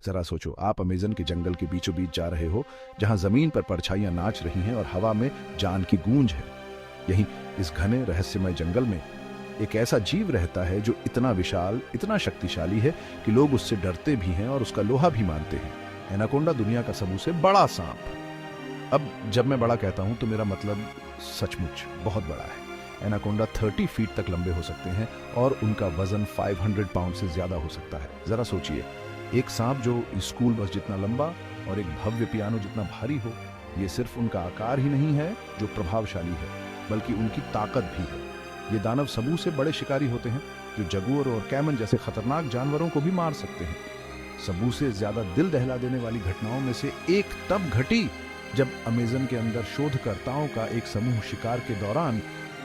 जरा सोचो, आप अमेज़न के जंगल के बीचों बीच जा रहे हो, जहां जमीन पर परछाइयां नाच रही हैं और हवा में जान की गूंज है। यहीं इस घने रहस्यमय जंगल में एक ऐसा जीव रहता है जो इतना विशाल, इतना शक्तिशाली है कि लोग उससे डरते भी हैं और उसका लोहा भी मानते हैं। एनाकोंडा दुनिया का सबसे बड़ा सांप। अब जब मैं बड़ा कहता हूं तो मेरा मतलब सचमुच बहुत बड़ा है। एनाकोंडा 30 फीट तक लंबे हो सकते हैं और उनका वजन 500 पाउंड से ज्यादा हो सकता है। जरा सोचिए, एक सांप जो स्कूल बस जितना लंबा और एक भव्य पियानो जितना भारी हो। ये सिर्फ उनका आकार ही नहीं है जो प्रभावशाली है, बल्कि उनकी ताकत भी है। ये दानव सबू से बड़े शिकारी होते हैं, जो जगुअर और कैमन जैसे खतरनाक जानवरों को भी मार सकते हैं। सबू से ज्यादा दिल दहला देने वाली घटनाओं में से एक तब घटी जब अमेज़न के अंदर शोधकर्ताओं का एक समूह शिकार के दौरान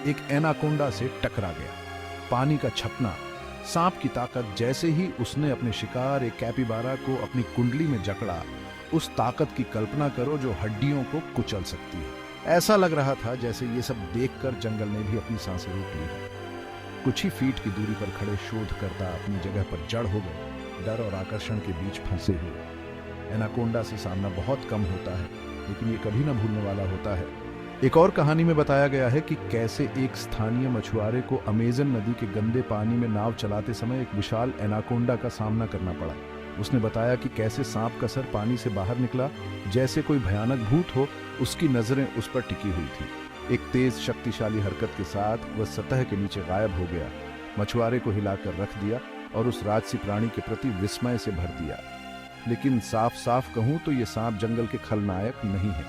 एक एनाकोंडा से टकरा गया। पानी का छपना, सांप की ताकत, जैसे ही उसने अपने शिकार एक कैपिबारा को अपनी कुंडली में जकड़ा, उस ताकत की कल्पना करो जो हड्डियों को कुचल सकती है। ऐसा लग रहा था जैसे ये सब देखकर जंगल ने भी अपनी सांसें रोक ली। कुछ ही फीट की दूरी पर खड़े शोधकर्ता अपनी जगह पर जड़ हो गए, डर और आकर्षण के बीच फंसे हुए। एनाकोंडा से सामना बहुत कम होता है, लेकिन ये कभी न भूलने वाला होता है। एक और कहानी में बताया गया है कि कैसे एक स्थानीय मछुआरे को अमेज़न नदी के गंदे पानी में नाव चलाते समय एक विशाल एनाकोंडा का सामना करना पड़ा। उसने बताया कि कैसे सांप का सर पानी से बाहर निकला, जैसे कोई भयानक भूत हो उसकी नजरें उस पर टिकी हुई थी। एक तेज शक्तिशाली हरकत के साथ वह सतह के नीचे गायब हो गया, मछुआरे को हिलाकर रख दिया और उस राजसी प्राणी के प्रति विस्मय से भर दिया। लेकिन साफ साफ कहूं तो ये सांप जंगल के खलनायक नहीं है।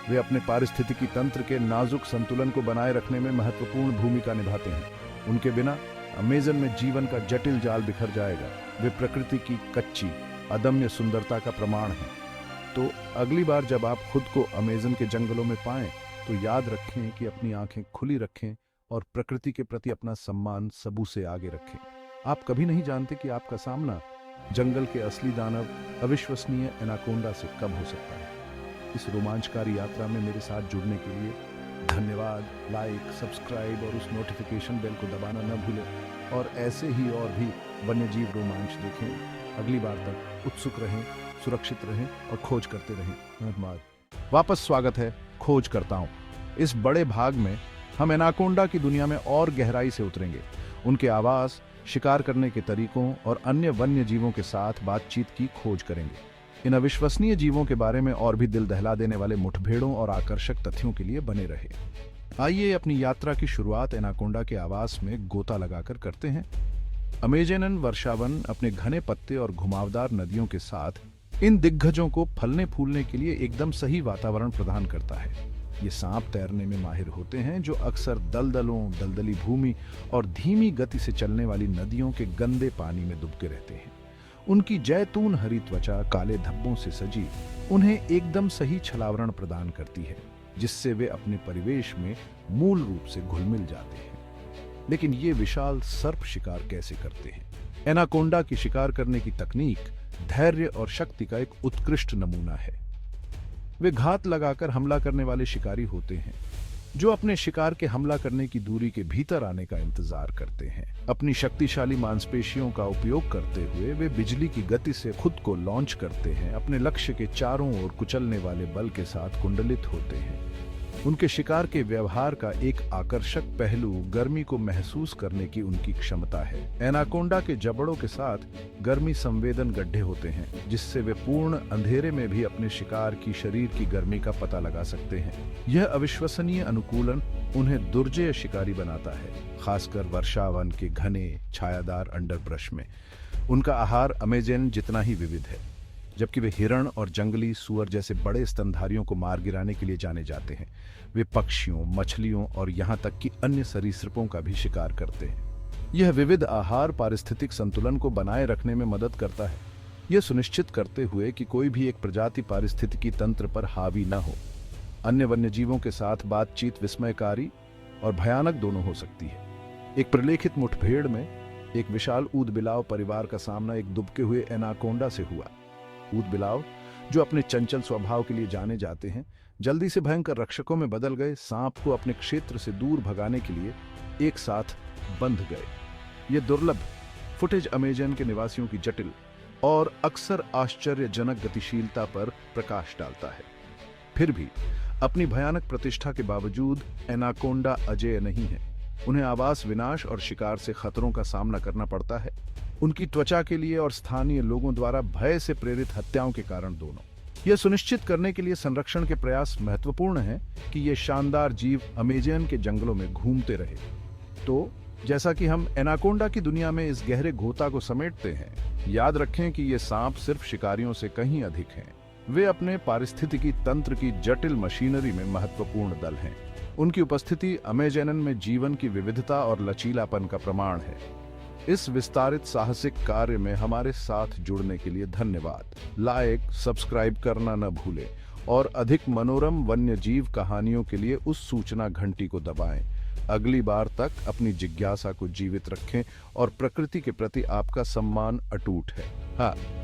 वे अपने पारिस्थितिकी तंत्र के नाजुक संतुलन को बनाए रखने में महत्वपूर्ण भूमिका निभाते हैं। उनके बिना अमेज़न में जीवन का जटिल जाल बिखर जाएगा। वे प्रकृति की कच्ची, अदम्य सुंदरता का प्रमाण हैं। तो अगली बार जब आप खुद को अमेज़न के जंगलों में पाएं, तो याद रखें कि अपनी आंखें खुली रखें और प्रकृति के प्रति अपना सम्मान सबू से आगे रखें। आप कभी नहीं जानते कि आपका सामना जंगल के असली दानव, अविश्वसनीय एनाकोंडा से कब हो सकता है। इस रोमांचकारी यात्रा में मेरे साथ जुड़ने के लिए धन्यवाद। लाइक, सब्सक्राइब और उस नोटिफिकेशन बेल को दबाना न भूलें और ऐसे ही और भी वन्यजीव रोमांच देखें। अगली बार तक उत्सुक रहें, सुरक्षित रहें और खोज करते रहें। धन्यवाद। वापस स्वागत है खोज करताओं। इस बड़े भाग में हम एनाकोंडा की दुनिया में और गहराई से उतरेंगे, उनके आवास, शिकार करने के तरीकों और अन्य वन्य जीवों के साथ बातचीत की खोज करेंगे। इन अविश्वसनीय जीवों के बारे में और भी दिल दहला देने वाले मुठभेड़ों और आकर्षक तथ्यों के लिए बने रहे। आइए अपनी यात्रा की शुरुआत एनाकोंडा के आवास में गोता लगाकर करते हैं। अमेज़न वर्षावन अपने घने पत्ते और घुमावदार नदियों के साथ इन दिग्गजों को फलने फूलने के लिए एकदम सही वातावरण प्रदान करता है। ये सांप तैरने में माहिर होते हैं, जो अक्सर दलदलों, दलदली भूमि और धीमी गति से चलने वाली नदियों के गंदे पानी में डूबके रहते हैं। उनकी जैतून हरी त्वचा काले धब्बों से सजी उन्हें एकदम सही छलावरण प्रदान करती है, जिससे वे अपने परिवेश में मूल रूप से घुल मिल जाते हैं। लेकिन ये विशाल सर्प शिकार कैसे करते हैं? एनाकोंडा की शिकार करने की तकनीक धैर्य और शक्ति का एक उत्कृष्ट नमूना है। वे घात लगाकर हमला करने वाले शिकारी होते हैं, जो अपने शिकार के हमला करने की दूरी के भीतर आने का इंतजार करते हैं। अपनी शक्तिशाली मांसपेशियों का उपयोग करते हुए वे बिजली की गति से खुद को लॉन्च करते हैं, अपने लक्ष्य के चारों ओर कुचलने वाले बल के साथ कुंडलित होते हैं। उनके शिकार के व्यवहार का एक आकर्षक पहलू गर्मी को महसूस करने की उनकी क्षमता है। एनाकोंडा के जबड़ों के साथ गर्मी संवेदन गड्ढे होते हैं, जिससे वे पूर्ण अंधेरे में भी अपने शिकार की शरीर की गर्मी का पता लगा सकते हैं। यह अविश्वसनीय अनुकूलन उन्हें दुर्जय शिकारी बनाता है, खासकर वर्षावन के घने छायादार अंडरब्रश में। उनका आहार अमेज़न जितना ही विविध है, जबकि वे हिरण और जंगली सूअर जैसे बड़े स्तनधारियों को मार गिराने के लिए जाने जाते हैं। वे पक्षियों, मछलियों और यहाँ तक कि अन्य सरीसृपों का भी शिकार करते हैं। यह विविध आहार पारिस्थितिक संतुलन को बनाए रखने में मदद करता है, यह सुनिश्चित करते हुए कि कोई भी एक प्रजाति पारिस्थितिकी तंत्र पर हावी न हो। अन्य वन्यजीवों के साथ बातचीत विस्मयकारी और भयानक दोनों हो सकती है। एक प्रलेखित मुठभेड़ में एक विशाल ऊदबिलाव परिवार का सामना एक दुबके हुए एनाकोंडा से हुआ। ऊदबिलाव, जो अपने चंचल स्वभाव के लिए जाने जाते हैं, जल्दी से भयंकर रक्षकों में बदल गए। सांप को अपने क्षेत्र से दूर भगाने के लिए एक साथ बंध गए। ये दुर्लभ फुटेज अमेज़न के निवासियों की जटिल, और अक्सर आश्चर्यजनक गतिशीलता पर प्रकाश डालता है। फिर भी अपनी भयानक प्रतिष्ठा के बावजूद एनाकोंडा अजेय नहीं है। उन्हें आवास विनाश और शिकार से खतरों का सामना करना पड़ता है, उनकी त्वचा के लिए और स्थानीय लोगों द्वारा भय से प्रेरित हत्याओं के कारण दोनों। यह सुनिश्चित करने के लिए संरक्षण के प्रयास महत्वपूर्ण हैं कि ये शानदार जीव अमेजन के जंगलों में घूमते रहे। तो जैसा कि हम एनाकोंडा की दुनिया में इस गहरे गोता को समेटते हैं, याद रखें कि ये सांप सिर्फ शिकारियों से कहीं अधिक हैं। वे अपने पारिस्थितिकी तंत्र की जटिल मशीनरी में महत्वपूर्ण दल हैं। उनकी उपस्थिति अमेजन में जीवन की विविधता और लचीलापन का प्रमाण है। इस विस्तारित साहसिक कार्य में हमारे साथ जुड़ने के लिए धन्यवाद। लाइक, सब्सक्राइब करना न भूलें और अधिक मनोरम वन्य जीव कहानियों के लिए उस सूचना घंटी को दबाएं। अगली बार तक अपनी जिज्ञासा को जीवित रखें और प्रकृति के प्रति आपका सम्मान अटूट है। हाँ।